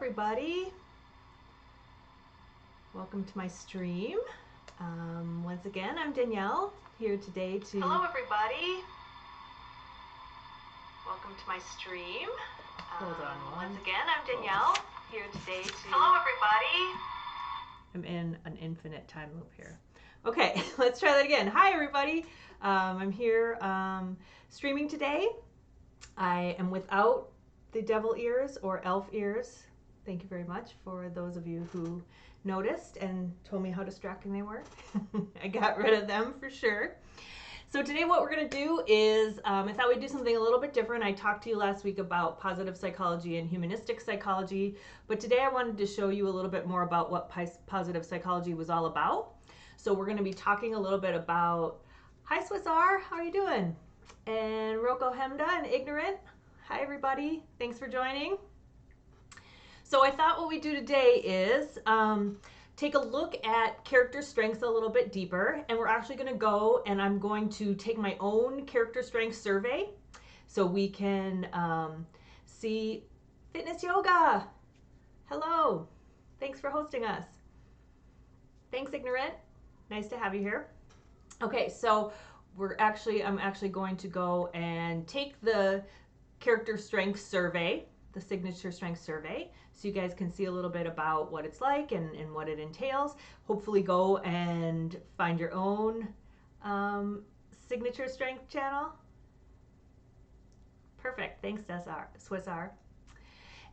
everybody. Welcome to my stream. Once again, I'm Danielle, here today to... Hello everybody. Welcome to my stream. Hold on one. Once again, I'm Danielle, here today to... Hello everybody. I'm in an infinite time loop here. Okay, let's try that again. Hi everybody. I'm here streaming today. I am without the devil ears or elf ears. Thank you very much for those of you who noticed and told me how distracting they were. I got rid of them for sure. So today what we're going to do is, I thought we'd do something a little bit different. I talked to you last week about positive psychology and humanistic psychology, but today I wanted to show you a little bit more about what positive psychology was all about. So we're going to be talking a little bit about, hi Swiss R, how are you doing? And Roko Hemda and Ignorant, hi everybody, thanks for joining. So I thought what we do today is take a look at character strengths a little bit deeper, and we're actually going to go and I'm going to take my own character strength survey so we can see fitness yoga. Hello, thanks for hosting us. Thanks, Ignorant. Nice to have you here. Okay, so I'm actually going to go and take the character strength survey, the signature strength survey, so you guys can see a little bit about what it's like and what it entails. Hopefully go and find your own signature strength channel. Perfect, thanks Swiss R.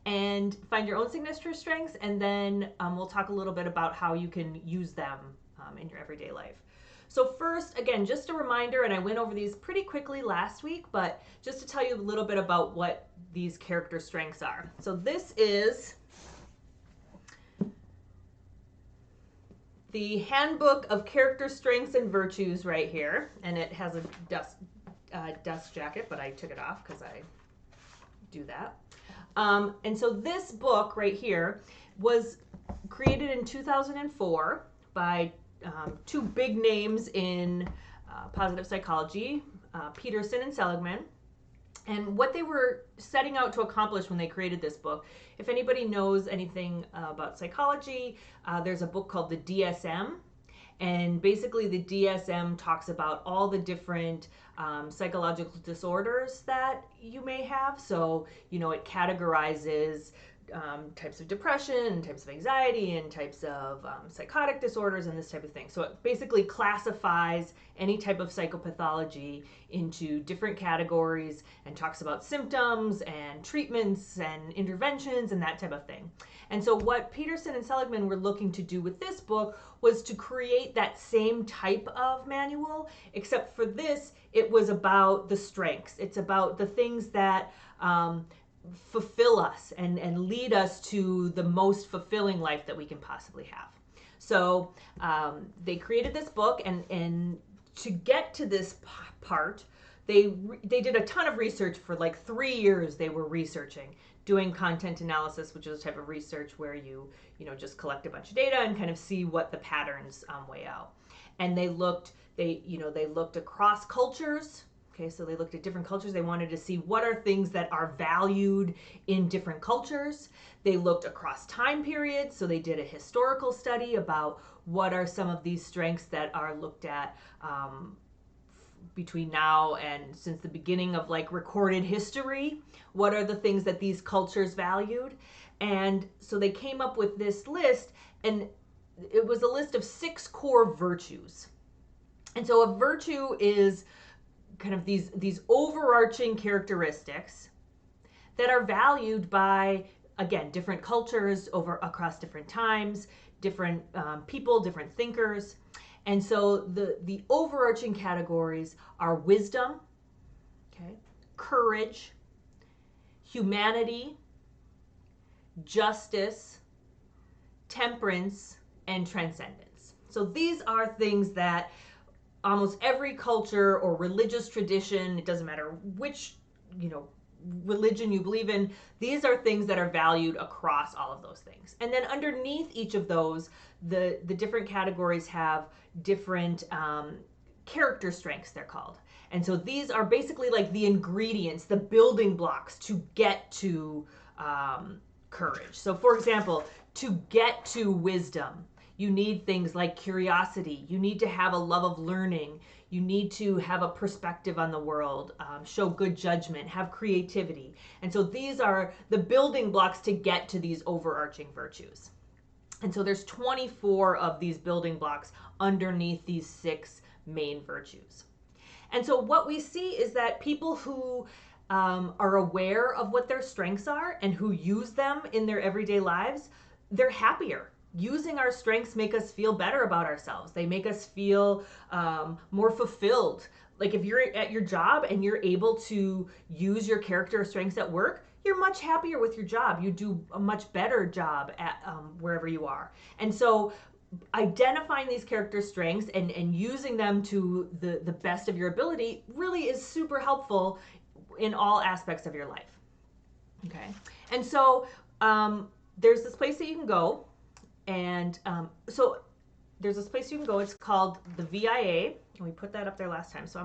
And find your own signature strengths, and then we'll talk a little bit about how you can use them in your everyday life. So first, again, just a reminder, and I went over these pretty quickly last week, but just to tell you a little bit about what these character strengths are. So this is the Handbook of Character Strengths and Virtues right here, and it has a dust jacket, but I took it off because I do that. And so this book right here was created in 2004 by two big names in positive psychology, Peterson and Seligman. And what they were setting out to accomplish when they created this book, if anybody knows anything about psychology, there's a book called the DSM. And basically the DSM talks about all the different psychological disorders that you may have. So, you know, it categorizes types of depression, types of anxiety, and types of psychotic disorders and this type of thing. So it basically classifies any type of psychopathology into different categories and talks about symptoms and treatments and interventions and that type of thing. And so what Peterson and Seligman were looking to do with this book was to create that same type of manual, except for this, it was about the strengths. It's about the things that fulfill us and lead us to the most fulfilling life that we can possibly have. So they created this book, and to get to this part, they did a ton of research for like 3 years. They were researching, doing content analysis, which is a type of research where you just collect a bunch of data and kind of see what the patterns weigh out. And they looked across cultures. Okay, so they looked at different cultures. They wanted to see what are things that are valued in different cultures. They looked across time periods. So they did a historical study about what are some of these strengths that are looked at between now and since the beginning of like recorded history. What are the things that these cultures valued? And so they came up with this list, and it was a list of 6 core virtues. And so a virtue is kind of these overarching characteristics that are valued by, again, different cultures across different times, different people, different thinkers. And so the overarching categories are wisdom, okay, courage, humanity, justice, temperance, and transcendence. So these are things that almost every culture or religious tradition, it doesn't matter which, religion you believe in, these are things that are valued across all of those things. And then underneath each of those, the different categories have different character strengths, they're called. And so these are basically like the ingredients, the building blocks to get to courage. So for example, to get to wisdom, you need things like curiosity. You need to have a love of learning. You need to have a perspective on the world, show good judgment, have creativity. And so these are the building blocks to get to these overarching virtues. And so there's 24 of these building blocks underneath these 6 main virtues. And so what we see is that people who are aware of what their strengths are and who use them in their everyday lives, they're happier. Using our strengths make us feel better about ourselves. They make us feel more fulfilled. Like if you're at your job and you're able to use your character strengths at work, you're much happier with your job. You do a much better job at wherever you are. And so identifying these character strengths and using them to the best of your ability really is super helpful in all aspects of your life. Okay. And so there's this place that you can go. And so there's this place you can go. It's called the VIA. And we put that up there last time. So I'm going to